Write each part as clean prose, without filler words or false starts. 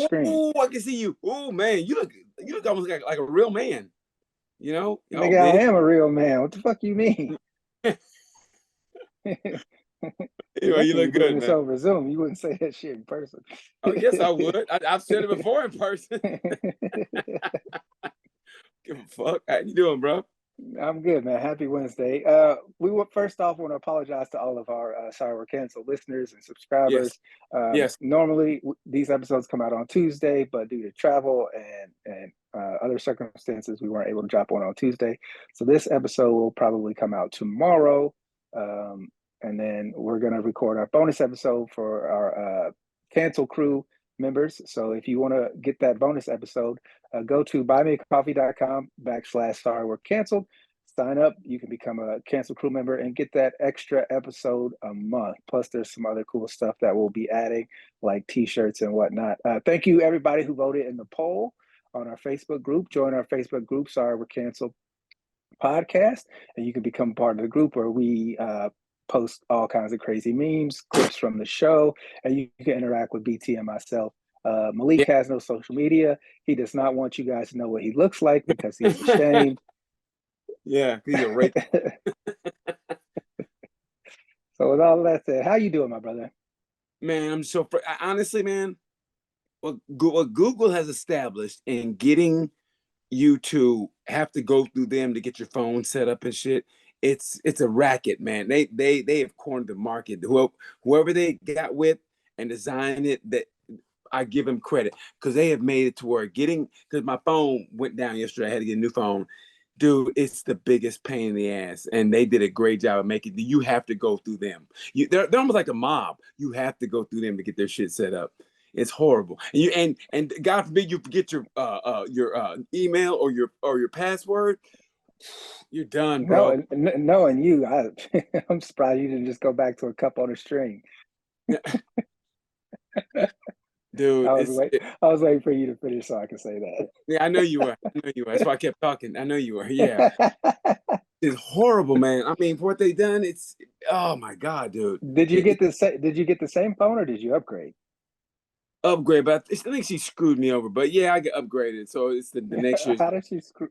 screen. Oh, I can see you. Oh man, you look almost like a real man. You know, oh Nigga, I man. am a real man. What the fuck you mean? You're Anyway, you lucky we're look doing good, this man. over Zoom. You wouldn't say that shit in person. Oh yes, I would. I've said it before in person. Give a fuck. How you doing, bro? I'm good, man. Happy Wednesday. We would first off want to apologize to all of our Sorry We're Canceled listeners and Yes, subscribers. yes. Normally, these episodes come out on Tuesday, but due to travel and other circumstances, we weren't able to drop one on Tuesday. So this episode will probably come out tomorrow, and then we're gonna record our bonus episode for our Cancel Crew members. So if you want to get that bonus episode, go to buymeacoffee.com/sorry we're canceled. Sign up. You can become a Cancel Crew member and get that extra episode a month. Plus, there's some other cool stuff that we'll be adding, like t-shirts and whatnot. Thank you, everybody who voted in the poll on our Facebook group. Join our Facebook group, Sorry We're Canceled podcast, and you can become part of the group where we post all kinds of crazy memes, clips from the show, and you can interact with BT and myself. Malik has no social media. He does not want you guys to know what he looks like because he's ashamed. Yeah, he's a rake. So with all that said, how you doing, my brother? Man, I'm so honestly, man. What Google has established in getting you to have to go through them to get your phone set up and shit. It's a racket, man. They have cornered the market. Whoever they got with and designed it, that I give them credit because they have made it to where because my phone went down yesterday. I had to get a new phone. Dude, it's the biggest pain in the ass, and they did a great job of making. You have to go through them. They're almost like a mob. You have to go through them to get their shit set up. It's horrible. And God forbid you forget your email or your password. You're done, bro. Knowing you, I'm surprised you didn't just go back to a cup on a string. Dude, I was waiting for you to finish so I could say that. Yeah, I know you were. That's why I kept talking. I know you were. Yeah. It's horrible, man. I mean, for what they done, oh my God, dude. Did you get the same phone or did you upgrade? Upgrade, but I think she screwed me over. But yeah, I get upgraded. So it's the next year. How did she screw?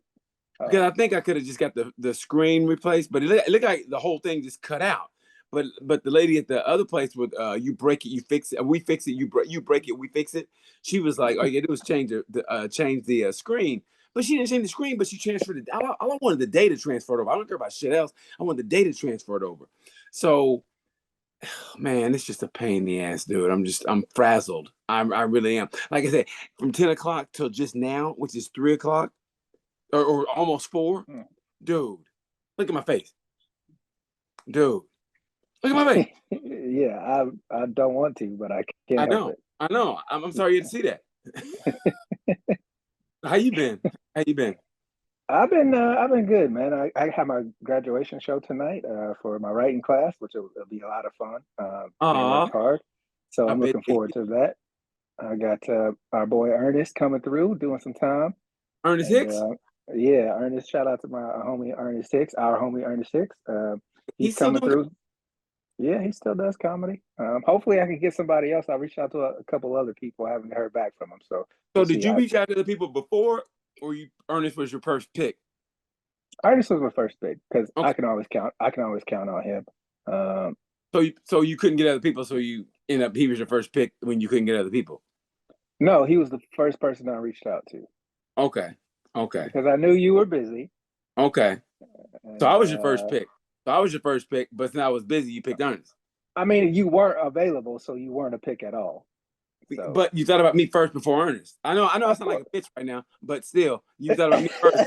Because I think I could have just got the screen replaced, but it looked like the whole thing just cut out. But the lady at the other place would you break it, you fix it, we fix it, you break it, we fix it. She was like, all you gotta do is change the screen. But she didn't change the screen, but she transferred it. I wanted the data transferred over. I don't care about shit else. I want the data transferred over. So man, it's just a pain in the ass, dude. I'm frazzled. I really am. Like I said, from 10 o'clock till just now, which is 3 o'clock or almost 4, dude. Look at my face, dude. Look at my face. Yeah, I don't want to, but I can't help it. I know. I'm sorry you had to see that. How you been? I've been good, man. I have my graduation show tonight for my writing class, which will be a lot of fun. I worked hard, so I'm looking forward to that. I got our boy Ernest coming through, doing some time. Ernest Hicks? Yeah, Ernest. Shout out to my homie Ernest Hicks, our homie Ernest Hicks. He's coming through. Yeah, he still does comedy. Hopefully, I can get somebody else. I reached out to a couple other people. I haven't heard back from them. So did you reach out to the people before, or Ernest was your first pick? Ernest was my first pick because I can always count on him. So you couldn't get other people. So you end up he was your first pick when you couldn't get other people. No, he was the first person I reached out to. Okay. Because I knew you were busy. Okay. So I was your first pick. But since I was busy, you picked Ernest. I mean, you weren't available, so you weren't a pick at all. So. But you thought about me first before Ernest. I know I sound like a bitch right now, but still, you thought about me first,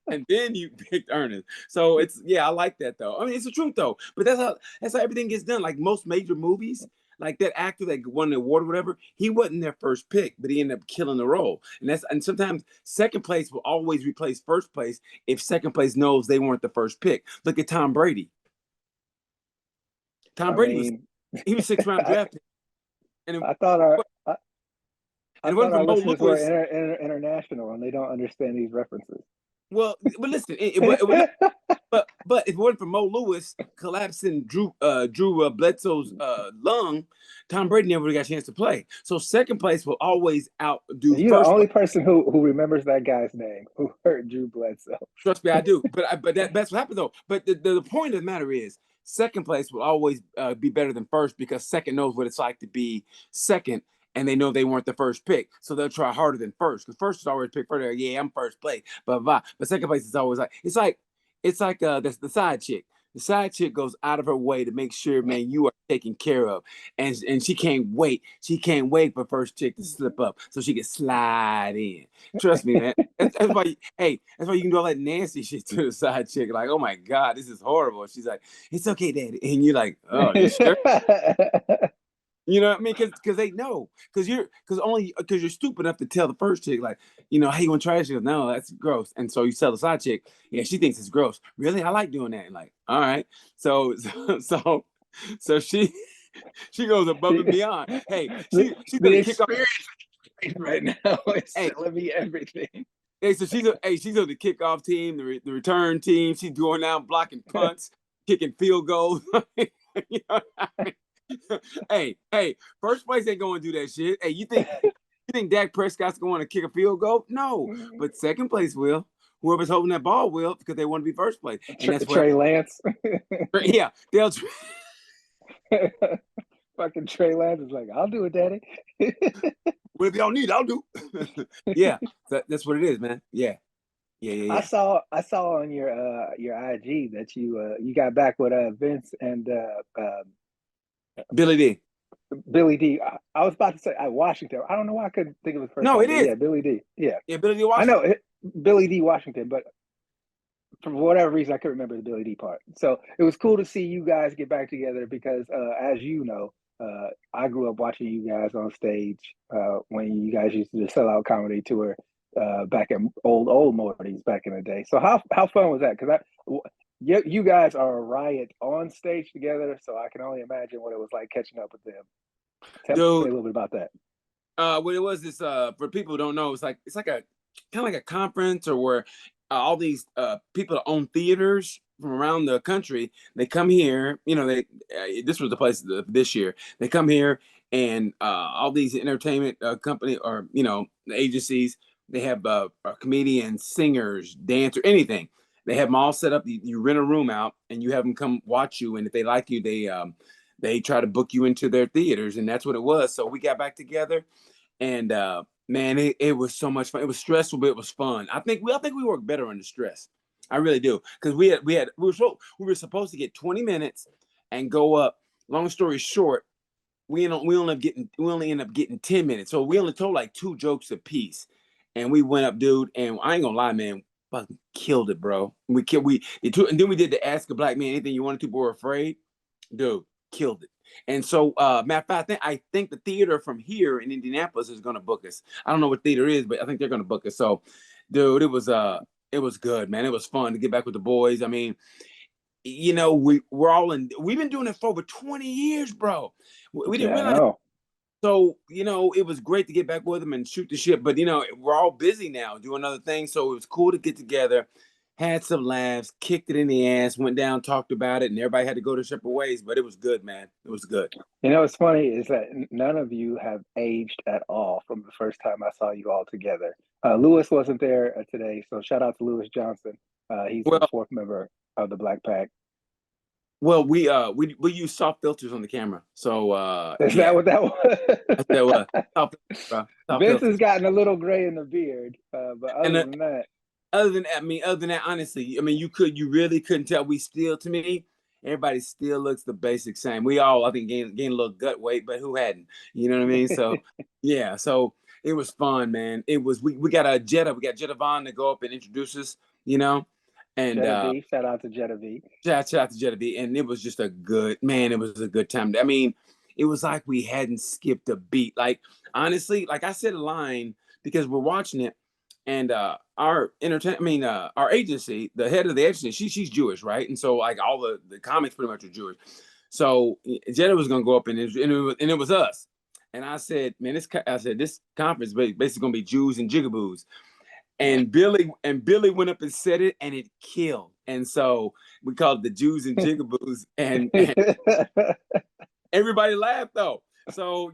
and then you picked Ernest. So I like that though. I mean, it's the truth though. But that's how everything gets done. Like most major movies, like that actor that won the award or whatever, he wasn't their first pick, but he ended up killing the role. And sometimes second place will always replace first place if second place knows they weren't the first pick. Look at Tom Brady. He was 6th round drafted. And I thought our listeners were international and they don't understand these references. Well, listen, but if it wasn't for Mo Lewis collapsing Drew Bledsoe's lung, Tom Brady never got a chance to play. So second place will always outdo You're the first only place. person who remembers that guy's name who hurt Drew Bledsoe. Trust me, I do. But that's what happened though. But the point of the matter is, second place will always be better than first because second knows what it's like to be second, and they know they weren't the first pick, so they'll try harder than first. Because first is always picked further. Yeah, I'm first place, blah, blah, blah. But second place is always like it's like that's the side chick. The side chick goes out of her way to make sure, man, you are taken care of, and she can't wait. She can't wait for first chick to slip up so she can slide in. Trust me, man. That's why. Hey, that's why you can do all that nasty shit to the side chick. Like, oh my god, this is horrible. She's like, it's okay, daddy, and you're like, oh, you sure? You know what I mean? Because they know. Because you're stupid enough to tell the first chick, like, hey, you want to try this? She goes, no, that's gross. And so you tell the side chick, yeah, she thinks it's gross. Really? I like doing that. And like, all right. So she goes above and the, beyond. Hey, she's the gonna kick off. experience right now is Hey, telling me everything. so she's on the kickoff team, the return team. She's going out blocking punts, kicking field goals. You know what I mean? Hey, first place ain't going to do that shit. Hey, you think Dak Prescott's going to kick a field goal? No, but second place will. Whoever's holding that ball will because they want to be first place, and that's where Trey Lance. yeah, they'll. Fucking Trey Lance is like, I'll do it, daddy. Whatever y'all need, I'll do. Yeah, that's what it is, man. Yeah. I saw on your IG that you got back with Vince and Billy D. Billy D. I was about to say Washington. I don't know why I couldn't think of his first No, name. it is. Yeah, Billy D. Yeah, Billy D. I know Washington. Billy D. Washington, but for whatever reason, I couldn't remember the Billy D part. So it was cool to see you guys get back together because, as you know, I grew up watching you guys on stage when you guys used to sell out comedy tour back at old Morty's back in the day. So how fun was that? Because you guys are a riot on stage together, so I can only imagine what it was like catching up with them. Tell me a Dude, little bit about that. what it was this for people who don't know, it's like a kind of like a conference or where all these people that own theaters from around the country, they come here. They this was the place this year. They come here and all these entertainment company or agencies, they have comedians, singers, dancer, anything. They have them all set up. You rent a room out and you have them come watch you, and if they like you, they try to book you into their theaters, and that's what it was. So we got back together, and man, it was so much fun. It was stressful, but it was fun. I think we work better under stress. I really do, because we were supposed to get 20 minutes and go up. Long story short, we only end up getting 10 minutes. So we only told like 2 jokes a piece, and we went up, dude. And I ain't gonna lie, man, fucking killed it, bro. And then we did the Ask a Black Man Anything You Wanted to, but were afraid, dude. Killed it. And so, matter of fact, I think the theater from here in Indianapolis is going to book us. I don't know what theater is, but I think they're going to book us. So, dude, it was good, man. It was fun to get back with the boys. I mean, we've been doing it for over 20 years, bro. We didn't Yeah, I realize. know. So, it was great to get back with them and shoot the shit. But, we're all busy now doing other things. So it was cool to get together, had some laughs, kicked it in the ass, went down, talked about it, and everybody had to go their separate ways. But it was good, man. It was good. What's funny is that none of you have aged at all from the first time I saw you all together. Lewis wasn't there today, so shout out to Lewis Johnson. He's the Well, fourth member of the Black Pack. we use soft filters on the camera. So Is that yeah, what that that's that was? was soft filters, bro. Soft Vince has filters. gotten a little gray in the beard, but And other than that, other than that, honestly, I mean, you really couldn't tell. To me, everybody still looks the basic same. We all, I think, gained a little gut weight, but who hadn't? You know what I mean? So, yeah. So it was fun, man. We got we got Jetta Vaughn to go up and introduce us. You know, and Jetta V, shout out to Jetta V. shout out to Jetta V, and it was just a good man. It was a good time. I mean, it was like we hadn't skipped a beat. Like honestly, like I said a line because we're watching it, and our agency, the head of the agency, she's Jewish, right? And so like all the comics pretty much are Jewish. So Jetta was gonna go up and it was us. And I said, man, this conference basically gonna be Jews and ggaboos. And Billy went up and said it, and it killed. and so we called it the Jews and Jigaboos, and everybody laughed though. So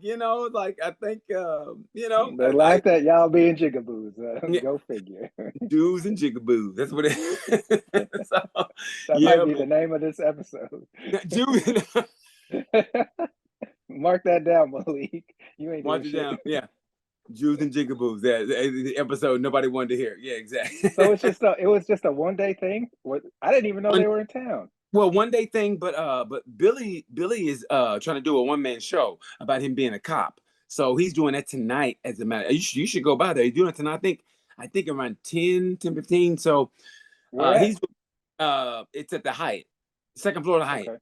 like I think They laughed at y'all being jigaboos. yeah, Go figure. Jews and Jigaboos. That's what it. So That might yeah, be the name of this episode. Jews. Mark that down, Malik. You ain't doing Watch it shit. down. Yeah, Jews and Jigaboos. Yeah, the episode nobody wanted to hear. Yeah, exactly. So it was just a 1 day thing. I didn't even know they were in town. Well, 1 day thing, but Billy is trying to do a 1 man show about him being a cop. So he's doing that tonight. As a matter, you should go by there. He's doing it tonight. I think around 10:15. So Where at? he's it's at the Hyatt, second floor of the Hyatt, Okay.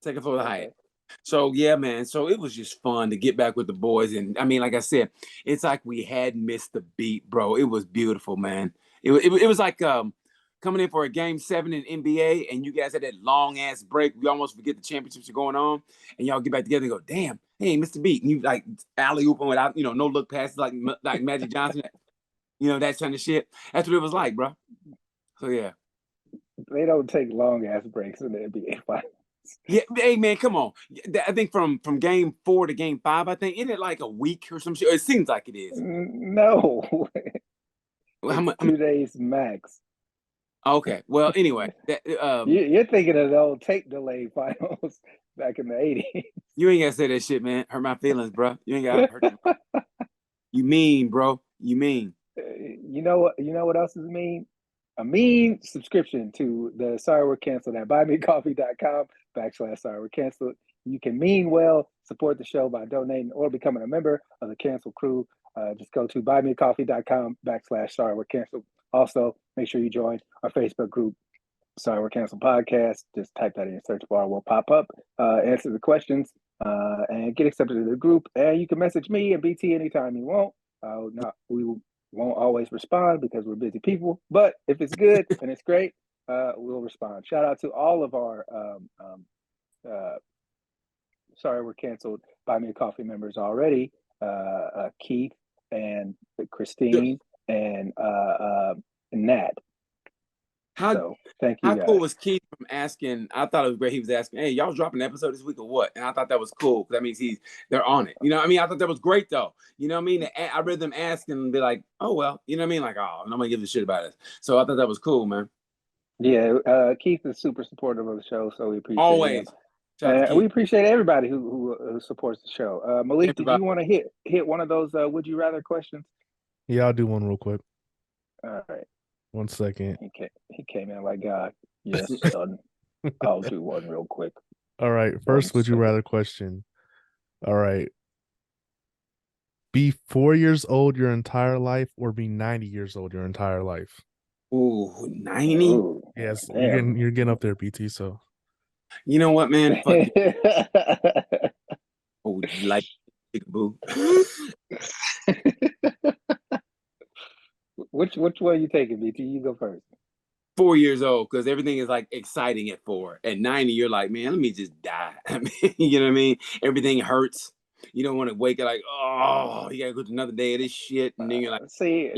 second floor of the Okay. Hyatt. So yeah, man. So it was just fun to get back with the boys, and I mean, like I said, it's like we hadn't missed the beat, bro. It was beautiful, man. It was like coming in for a game 7 in NBA, and you guys had that long ass break. We almost forget the championships are going on, and y'all get back together and go, damn, hey, Mr. Beat, and you like alley ooping without no look passes like Magic Johnson, that kind of shit. That's what it was like, bro. So yeah. They don't take long ass breaks in the NBA finals. Yeah, hey man, come on. I think from game 4 to game 5, I think isn't it like a week or some shit? It seems like it is. No, How it's much? 2 days max. Okay. Well, anyway, You're thinking of the old tape delay finals back in the 80s. you ain't gotta say that shit, man. Hurt my feelings, bro. You ain't gotta hurt them. You mean, bro? You mean? You know what? You know what else is mean? A mean subscription to the Sorry We're Canceled at buymeacoffee.com/Sorry We're Canceled. You can mean well support the show by donating or becoming a member of the Cancel Crew. Just go to buymeacoffee.com/Sorry We're Canceled. Also, make sure you join our Facebook group, Sorry We're Canceled Podcast. Just type that in your search bar, will pop up. Answer the questions and get accepted to the group. And you can message me and BT anytime you want. We won't always respond because we're busy people, but if it's good and it's great, we'll respond. Shout out to all of our Sorry We're Canceled Buy Me a Coffee members already. Keith and Christine and Nat. How So thank you how cool guys. was Keith from asking? I thought it was great. He was asking, "Hey, y'all dropping an episode this week or what?" And I thought that was cool because that means they're on it. You know what I mean? I thought that was great though. You know what I mean? I read them asking and be like, "Oh well," you know what I mean? Like, "Oh, I'm gonna give a shit about it." So I thought that was cool, man. Yeah, Keith is super supportive of the show, so we appreciate him. Always. Shout out to We Keith. appreciate everybody who supports the show. Malik, did Everybody. you want to hit one of those would you rather questions? Yeah, I'll do one real quick. All right. 1 second. He came in like God. Yes, son. I'll do one real quick. All right. First, would you rather question? All right. Be 4 years old your entire life or be 90 years old your entire life? Ooh, 90? Ooh, Yes, damn. you're getting up there, BT. So You know what, man? Fuck you. Oh, like boo. Which one are you taking, BT? You go first. 4 years old, because everything is like exciting at 4. At 90, you're like, man, let me just die. I mean, you know what I mean? Everything hurts. You don't want to wake up like, oh, you gotta go to another day of this shit, and then you're like, See,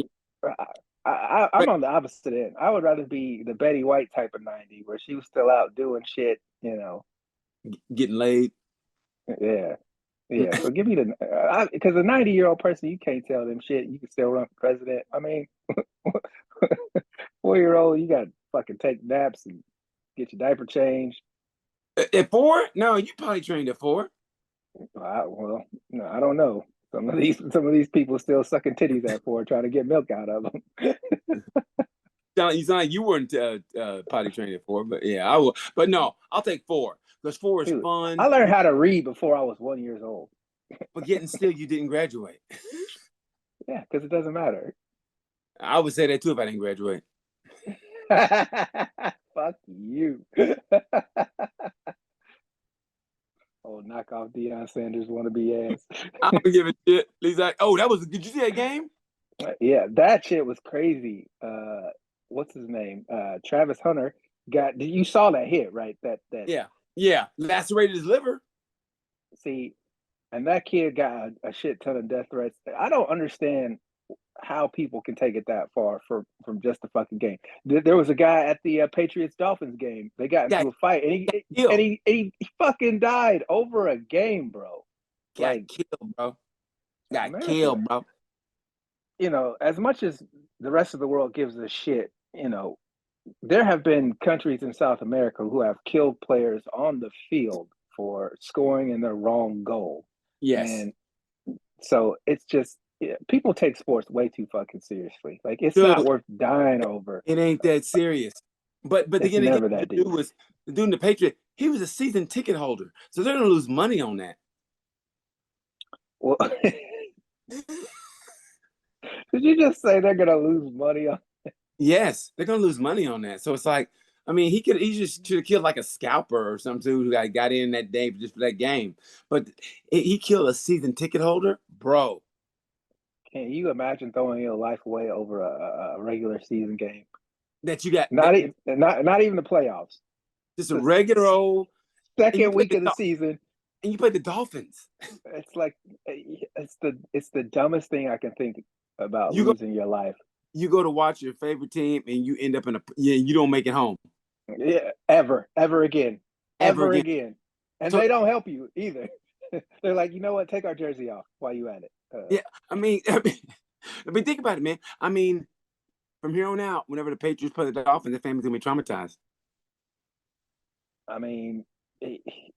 I'm on the opposite end. I would rather be the Betty White type of 90, where she was still out doing shit. getting laid. Yeah, yeah. So give me because a 90-year-old person, you can't tell them shit. You can still run for president. I mean, 4-year-old, you got to fucking take naps and get your diaper changed. At 4? No, you probably trained at 4. Well, no, I don't know. Some of these people still sucking titties at 4, trying to get milk out of them. You sound like you weren't potty trained at 4, but yeah, I will. But no, I'll take 4 because 4 is Dude, fun. I learned how to read before I was 1 year old. But getting still, you didn't graduate. Yeah, because it doesn't matter. I would say that too if I didn't graduate. Fuck you. Oh, knock off Deion Sanders wannabe ass. I don't give a shit. Did you see that game? Yeah, that shit was crazy. What's his name? Travis Hunter you saw that hit, right? That Yeah. Lacerated his liver. See, and that kid got a shit ton of death threats. I don't understand how people can take it that far from just a fucking game. There was a guy at the Patriots Dolphins game. They got into a fight, and he fucking died over a game, bro. Got killed, bro. Got America, killed, bro. You know, as much as the rest of the world gives a shit, you know, there have been countries in South America who have killed players on the field for scoring in the wrong goal. Yes. And so it's just, people take sports way too fucking seriously. Like, it's Dude, not worth dying over. It ain't that serious. But It's again, never that the deep. dude in the Patriot, he was a season ticket holder. So they're gonna lose money on that. Well, did you just say they're gonna lose money on? Yes, they're gonna lose money on that. So it's like, I mean, he just should have killed like a scalper or some dude who got in that day just for that game. But he killed a season ticket holder, bro. Can you imagine throwing your life away over a regular season game? That you got not even the playoffs. Just a regular old second week of the season, and you play the Dolphins. It's like it's the dumbest thing I can think about losing your life. You go to watch your favorite team and you end up you don't make it home. Yeah, ever again. And so, they don't help you either. They're like, you know what? Take our jersey off while you at it. Yeah, I mean, think about it, man. I mean, from here on out, whenever the Patriots play the Dolphins, the family's gonna be traumatized. I mean,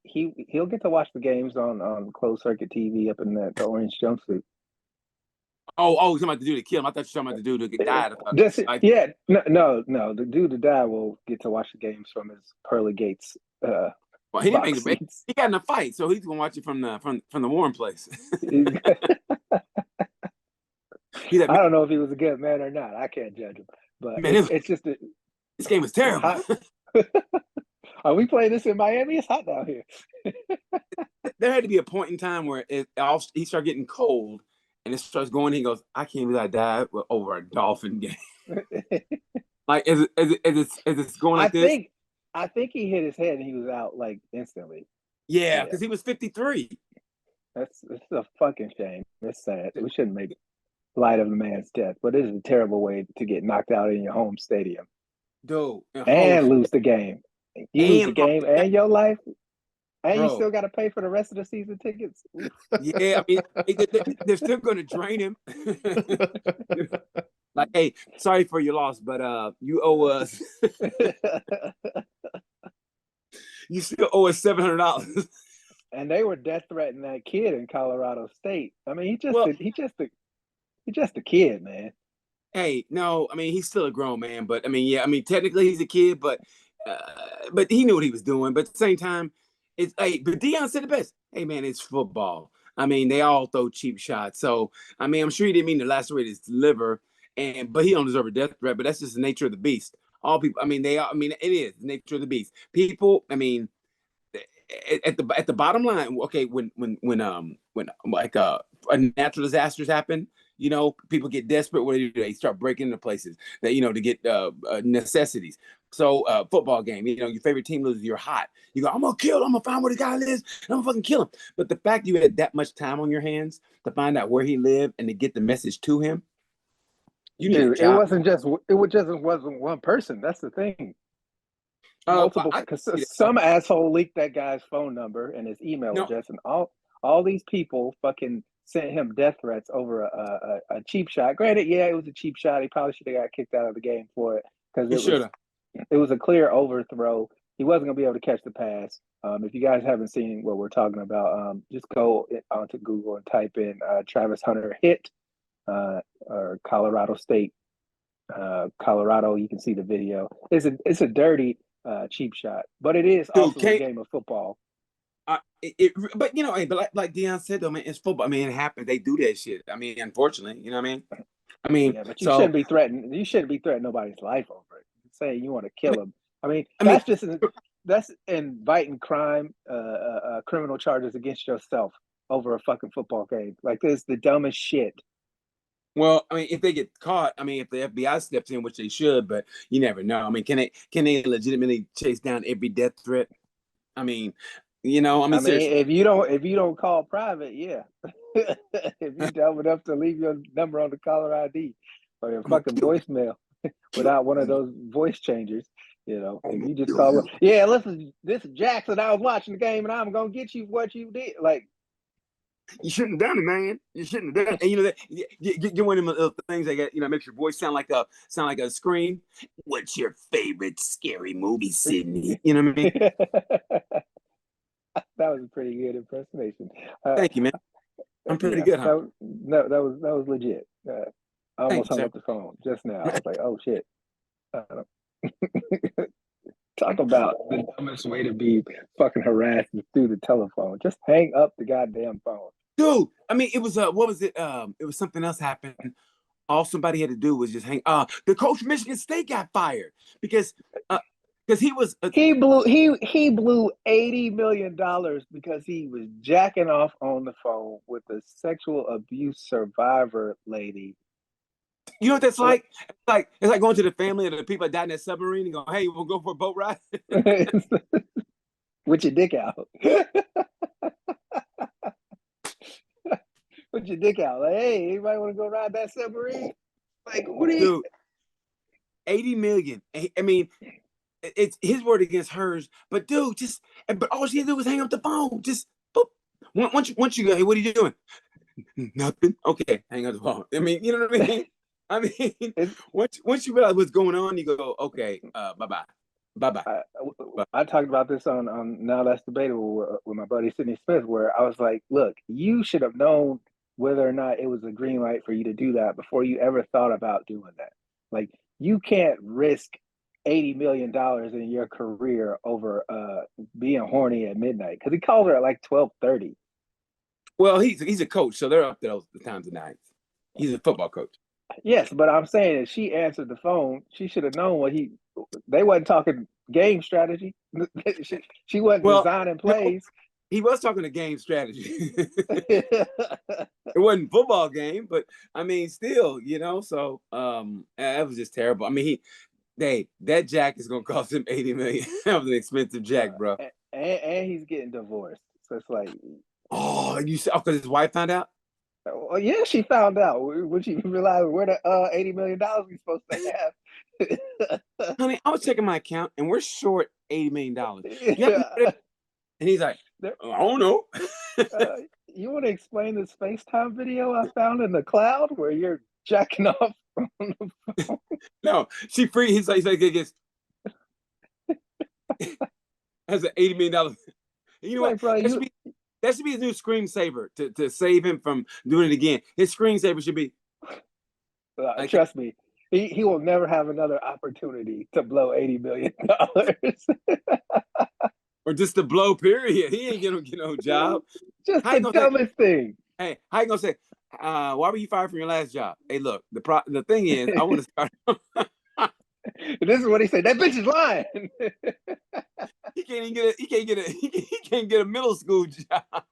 he'll get to watch the games on closed circuit TV up in the orange jumpsuit. Oh, he's about to do to kill him. I thought you were talking about the dude who died. No. The dude who died will get to watch the games from his pearly gates. Well, he didn't make it. He got in a fight, so he's gonna watch it from the warm place. I don't know if he was a good man or not. I can't judge him, but man, it's just this game was terrible. Are we playing this in Miami? It's hot down here. There had to be a point in time where he started getting cold. And it starts going. He goes, "I can't believe I died over a Dolphin game." Like, as it's going like this. I think he hit his head and he was out like instantly. Yeah, because he was 53. It's a fucking shame. It's sad. We shouldn't make light of the man's death, but it is a terrible way to get knocked out in your home stadium, dude, and lose the game. You lose the game and your life. And you still got to pay for the rest of the season tickets. Yeah, I mean, they're still going to drain him. Like, hey, sorry for your loss, but you owe us. You still owe us $700. And they were death threatening that kid in Colorado State. I mean, he's just a kid, man. Hey, no, I mean, he's still a grown man, but I mean, yeah, I mean, technically he's a kid, but he knew what he was doing. But at the same time, but Deion said the best. Hey, man, it's football. I mean, they all throw cheap shots. So, I mean, I'm sure he didn't mean to lacerate his liver, but he don't deserve a death threat. But that's just the nature of the beast. All people, I mean, it is the nature of the beast. People, I mean, at the bottom line, okay, when like natural disasters happen, you know, people get desperate. What do? They start breaking into places that, you know, to get necessities. So football game, you know, your favorite team loses, you're hot. You go, I'm gonna find where the guy lives, and I'm gonna fucking kill him. But the fact you had that much time on your hands to find out where he lived and to get the message to him, it wasn't one person. That's the thing. Multiple, because some asshole leaked that guy's phone number and his email address, and all these people fucking sent him death threats over a cheap shot. Granted, yeah, it was a cheap shot. He probably should have got kicked out of the game for it because it was a clear overthrow. He wasn't going to be able to catch the pass. If you guys haven't seen what we're talking about, just go onto Google and type in Travis Hunter hit or Colorado State. Colorado, you can see the video. It's a dirty cheap shot, but it is also a game of football. But you know, but like Deion said though, man, it's football. I mean, it happens. They do that shit. I mean, unfortunately, you know what I mean? Yeah, but you shouldn't be threatened. You shouldn't be threatening nobody's life over it. Say you want to kill him. That's inviting crime, criminal charges against yourself over a fucking football game. Like, this is the dumbest shit. Well, I mean, if they get caught, I mean, if the FBI steps in, which they should, but you never know. I mean, can they legitimately chase down every death threat? I mean, you know, I mean, if you don't call private, yeah. If you dumb enough to leave your number on the caller ID or your fucking voicemail without one of those voice changers, if you just call, yeah, listen, this is Jackson. I was watching the game and I'm gonna get you what you did. Like, you shouldn't have done it, man. You shouldn't have done it. And that get one of them little things that makes your voice sound like a scream. What's your favorite scary movie, Sydney? You know what I mean? that was a pretty good impersonation. Thank you, man. I'm pretty good, huh? That was legit. I almost hung up the phone just now. I was like, oh shit. Talk about the dumbest way to be fucking harassed through the telephone. Just hang up the goddamn phone. Dude, I mean, it was what was it? It was something else happened. All somebody had to do was just hang. The coach of Michigan State got fired because he was he blew $80 million because he was jacking off on the phone with a sexual abuse survivor lady. You know what that's like? It's like going to the family of the people that died in that submarine and go, "Hey, we'll go for a boat ride." With your dick out. With your dick out. Like, hey, anybody want to go ride that submarine? Like, what are you? Dude, 80 million. I mean, it's his word against hers. But dude, but all she had to do was hang up the phone. Just boop. Once you go, hey, what are you doing? Nothing. Okay, hang up the phone. I mean, you know what I mean? I mean, once you realize what's going on, you go, okay, bye-bye. Bye-bye. I talked about this on Now That's Debatable with my buddy Sidney Smith, where I was like, look, you should have known whether or not it was a green light for you to do that before you ever thought about doing that. Like, you can't risk $80 million in your career over being horny at midnight, because he called her at like 12:30. Well, he's a coach, so they're up to those times of night. He's a football coach. Yes, but I'm saying if she answered the phone, she should have known they wasn't talking game strategy. she wasn't designing plays. No, he was talking to game strategy. It wasn't football game, but I mean, still, so that was just terrible. I mean, that jack is gonna cost him 80 million. That was an expensive jack, bro. And he's getting divorced. So it's like, oh, you said because his wife found out? Well, yeah, she found out when she realized where the $80 million we supposed to have. Honey, I was checking my account and we're short $80 million. Yeah. And he's like, I don't know. You want to explain this FaceTime video I found in the cloud where you're jacking off on the phone? No, she free. He's like, it gets has an $80 million. You know what? Bro, that should be his new screensaver to save him from doing it again. His screensaver should be. Trust me, he will never have another opportunity to blow $80 million. Or just to blow, period. He ain't gonna get no job. Just the dumbest thing. Hey, how you gonna say, why were you fired from your last job? Hey, look, the thing is, I want to start. This is what he said. That bitch is lying. He can't get a middle school job.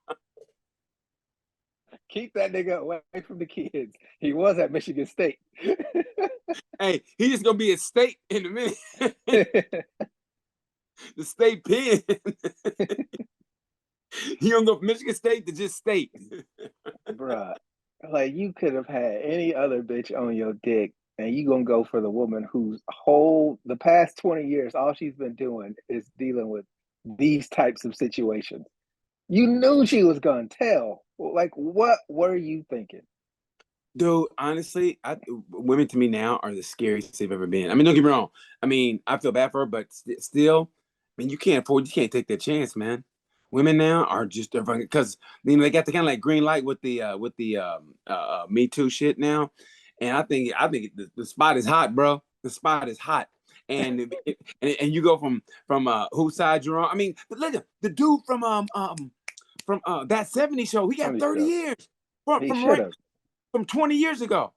Keep that nigga away from the kids. He was at Michigan State. Hey, he's just gonna be a state in a minute. The state pen. He don't go from Michigan State to just state. Bruh, like you could have had any other bitch on your dick, and you gonna go for the woman whose the past 20 years, all she's been doing is dealing with these types of situations. You knew she was gonna tell. Like, what were you thinking? Dude, honestly, women to me now are the scariest they've ever been. I mean, don't get me wrong. I mean, I feel bad for her, but still, I mean, you can't take that chance, man. Women now are just because they got the kind of like green light with the Me Too shit now, and I think the spot is hot, bro. The spot is hot, and and you go from whose side you're on. I mean, look, the dude from that 70 show, he got 30 years from 20 years ago.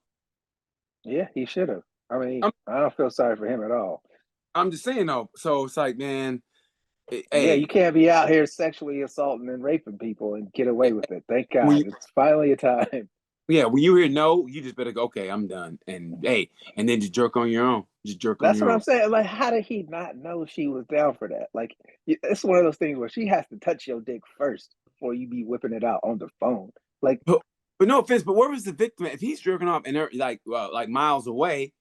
Yeah, he should have. I mean, I don't feel sorry for him at all. I'm just saying though. So it's like, man. Hey, yeah, you can't be out here sexually assaulting and raping people and get away with it. Thank God. It's finally a time. Yeah, when you hear no, you just better go, okay, I'm done. And hey, and then just jerk on your own. Just jerk on your own. That's what I'm saying. Like, how did he not know she was down for that? Like, it's one of those things where she has to touch your dick first before you be whipping it out on the phone. Like, But no offense, but where was the victim? If he's jerking off and they're like miles away,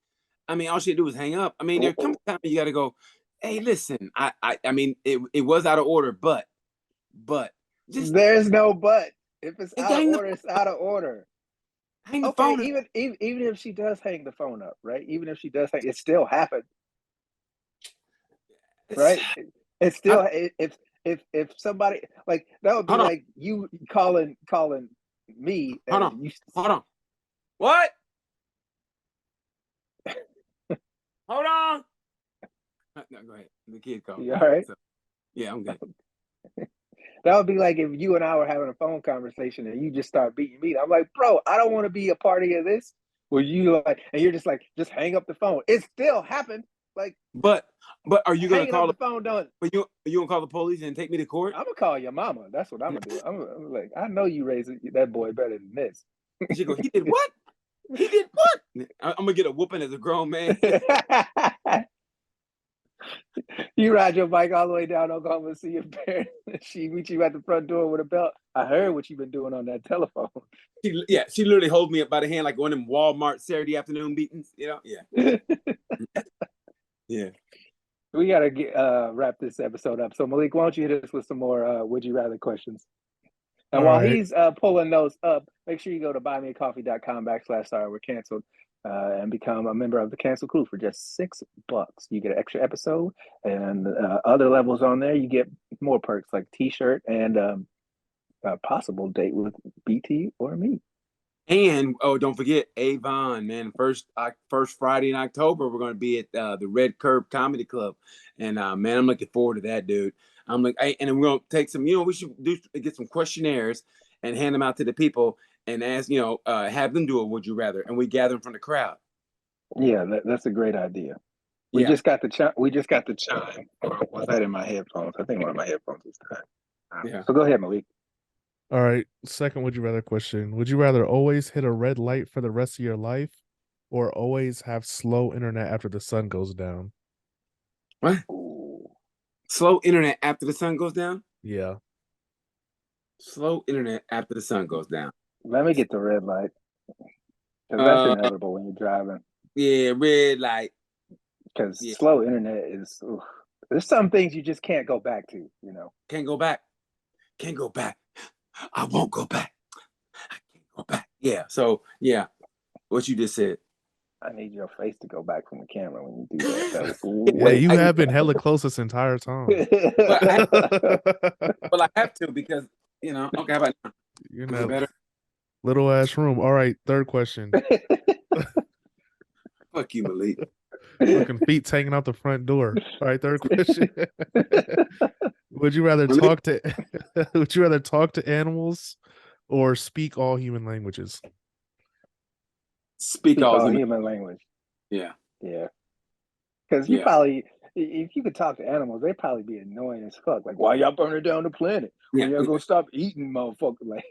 I mean, all she had to do was hang up. I mean, there comes a time you got to go. Hey, listen, I mean, it was out of order, but just there's no but. If it's out of hang order, it's out of order. hang the Okay, phone. even if she does hang the phone up, right? Even if she does hang, it still happened, right? It's still if somebody like that would be Hold on, like you calling me hold and on, you. hold on. What? Hold on. No, go ahead. The kid called. You all right? So, yeah, I'm good. That would be like if you and I were having a phone conversation and you just start beating me. I'm like, bro, I don't want to be a party of this. Where you like, and you're just like, just hang up the phone. It still happened. Like, But are you gonna hanging call up the phone done. But you gonna call the police and take me to court? I'm gonna call your mama. That's what I'm gonna do. I'm like, I know you raised that boy better than this. She go, he did what? He did what? I'm gonna get a whooping as a grown man. You ride your bike all the way down Oklahoma to see your parents. She meet you at the front door with a belt. I heard what you've been doing on that telephone. She literally holds me up by the hand like one of them Walmart Saturday afternoon meetings. You know, yeah, yeah. We gotta wrap this episode up. So Malik, why don't you hit us with some more would you rather questions? And All while right. he's pulling those up, make sure you go to buymeacoffee.com/sorry we're canceled and become a member of the Cancel Crew for just $6. You get an extra episode and other levels on there. You get more perks like T-shirt and a possible date with BT or me. And don't forget Avon, man. First Friday in October, we're gonna be at the Red Curb Comedy Club, and man, I'm looking forward to that, dude. I'm like, and then we're gonna take some. We should get some questionnaires and hand them out to the people and ask, have them do a would you rather, and we gather them from the crowd. Yeah, that's a great idea. We just got the chime. Or was that in my headphones? I think one of my headphones is time. Yeah. So go ahead, Malik. All right. Second, would you rather question? Would you rather always hit a red light for the rest of your life or always have slow internet after the sun goes down? What? Ooh. Slow internet after the sun goes down? Yeah. Slow internet after the sun goes down. Let me get the red light. Because that's inevitable when you're driving. Yeah, red light. Because slow internet is, there's some things you just can't go back to, Can't go back. Can't go back. I won't go back. I can't go back. Yeah. So yeah, what you just said. I need your face to go back from the camera when you do that. Yeah, you have been hella close this entire time. Well, I have to because okay, how about now? You Is it better? Little ass room. All right, third question. Fuck you, Malik. Fucking feet hanging out the front door. All right, third question. Would you rather talk to animals or speak all human languages? Speak all human language. Yeah. Yeah. Because you probably, if you could talk to animals, they'd probably be annoying as fuck. Like, why y'all burning down the planet? When y'all gonna stop eating, motherfucker? Like,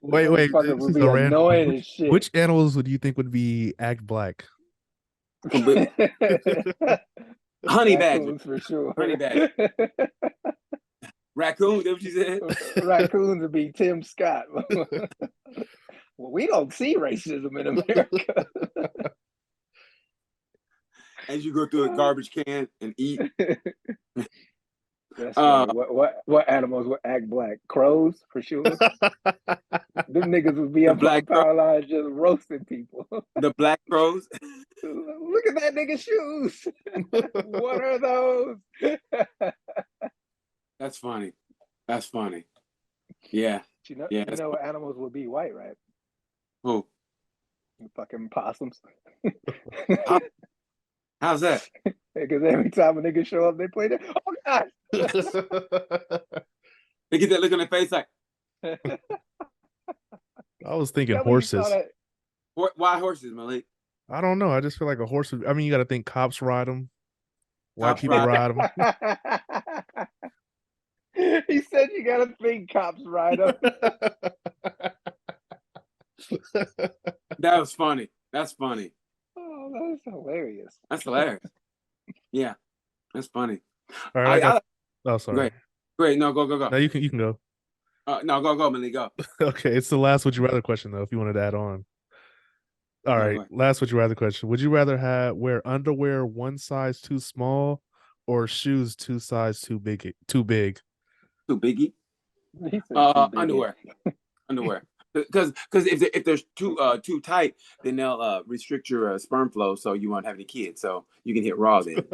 wait. Would be annoying as shit. Which animals would you think would be act black? Honey badger for sure. Honey badger. Raccoon, that's what you said? Raccoons would be Tim Scott. Well, we don't see racism in America. As you go through a garbage can and eat. That's funny. What animals would act black? Crows, for sure. Them niggas would be up on the power line just roasting people. The black crows. Look at that nigga's shoes. What are those? That's funny. That's funny. Yeah. You know what animals would be white, right? Who? Fucking possums. How's that? Because every time a nigga show up, they play that. Oh God! They get that look on their face like. I was thinking horses. Why horses, Malik? I don't know. I just feel like a horse. I mean, you got to think cops ride them. White people ride them. He said you got to think cops ride them. That was funny. That's funny. Oh, that's hilarious. That's hilarious. Yeah, that's funny. All right. Oh, sorry. Great. No, go. No, you can go. No, go, Millie, go. Okay, it's the last would you rather question though, if you wanted to add on. All No, right, go ahead. last would you rather question. Would you rather have wear underwear one size too small or shoes two size too big too big? Too biggie. He said too big. Underwear. Because if they're too tight, then they'll restrict your sperm flow, so you won't have any kids. So you can hit raw then.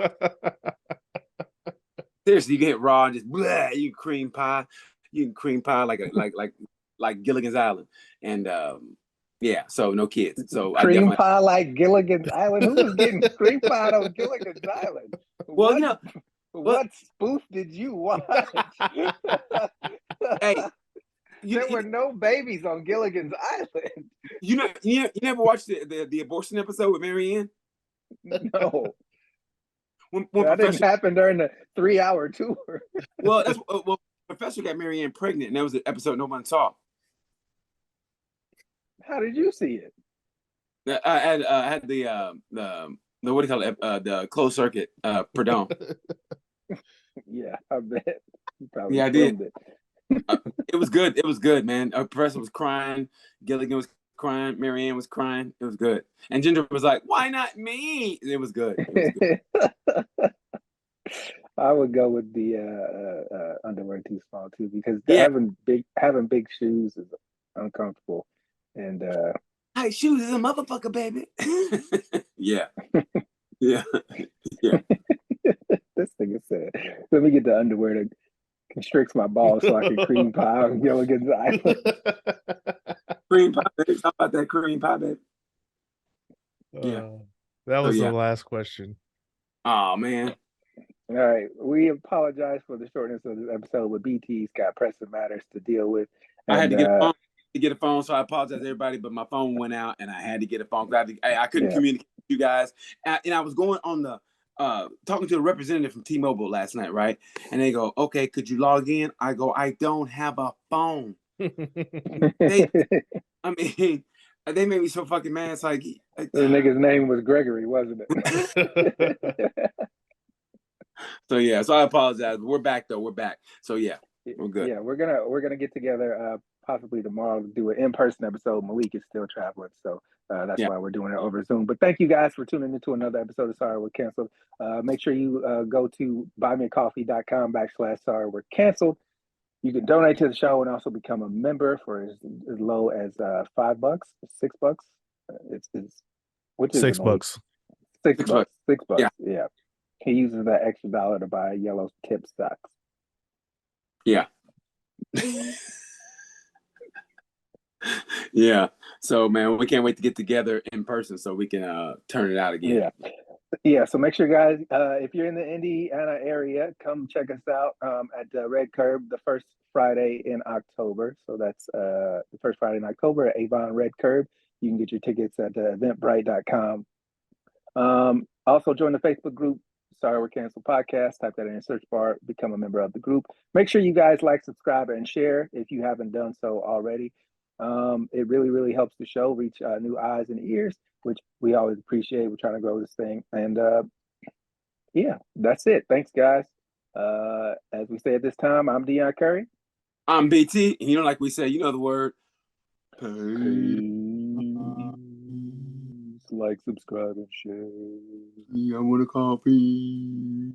Seriously, you can hit raw and just blah, you can cream pie. You can cream pie like Gilligan's Island, and yeah. So no kids. So I Cream definitely. pie like Gilligan's Island. Who was getting cream pie on Gilligan's Island? Well, What well, what spoof did you watch? hey, There were no babies on Gilligan's Island. you never watched the abortion episode with Marianne? No, When that didn't Professor, happen during the 3-hour tour. well, that's well, Professor got Marianne pregnant, and that was an episode no one saw. How did you see it? I had the what do you call it? The closed circuit, pardon. Yeah, I bet. You probably Yeah, I did. filmed it. It was good. It was good, man. Professor was crying. Gilligan was crying. Marianne was crying. It was good. And Ginger was like, "Why not me?" It was good. It was good. I would go with the underwear too small too, because Yeah, having big shoes is uncomfortable, and tight shoes is a motherfucker, baby. Yeah, yeah, yeah. this thing said, "Let me get the underwear that constricts my balls so I can cream pie on Gilligan's Island." Cream pie, baby. How about that cream pie, baby? Yeah. That So was the yeah. last question. Oh man. All right, we apologize for the shortness of this episode, but BT's got pressing matters to deal with, I had and to get a phone, so I apologize to everybody, but my phone went out and I had to get a phone. I couldn't yeah. communicate with you guys. And I was going on the talking to a representative from T-Mobile last night, right? And they go, "Okay, could you log in?" I go, "I don't have a phone." They they made me so fucking mad. It's like The nigga's name was Gregory, wasn't it? So yeah, so I apologize. We're back though. We're back. So yeah, we're good. Yeah, we're gonna get together possibly tomorrow to do an in-person episode. Malik is still traveling, so that's Yeah. why we're doing it over Zoom. But thank you guys for tuning into another episode of Sorry We're Canceled. Make sure you go to buymeacoffee.com/sorry we're canceled. You can donate to the show and also become a member for as low as $5, $6. It's which is it, Malik? $6. $6. $6. Yeah. Yeah. He uses that extra dollar to buy yellow tip stocks. Yeah. Yeah. So man, we can't wait to get together in person so we can turn it out again. Yeah. So make sure, guys, if you're in the Indiana area, come check us out at Red Curb the first Friday in October. So that's the first Friday in October at Avon Red Curb. You can get your tickets at eventbrite.com. Also join the Facebook group, Sorry We're Canceled Podcast. Type that in the search bar, become a member of the group. Make sure you guys like, subscribe, and share if you haven't done so already. It really, really helps the show reach new eyes and ears, which we always appreciate. We're trying to grow this thing. And yeah, that's it. Thanks, guys. As we say at this time, I'm Dion Curry. I'm BT, and like we say, you know the word. Peace. Like, subscribe, and share. I want a coffee.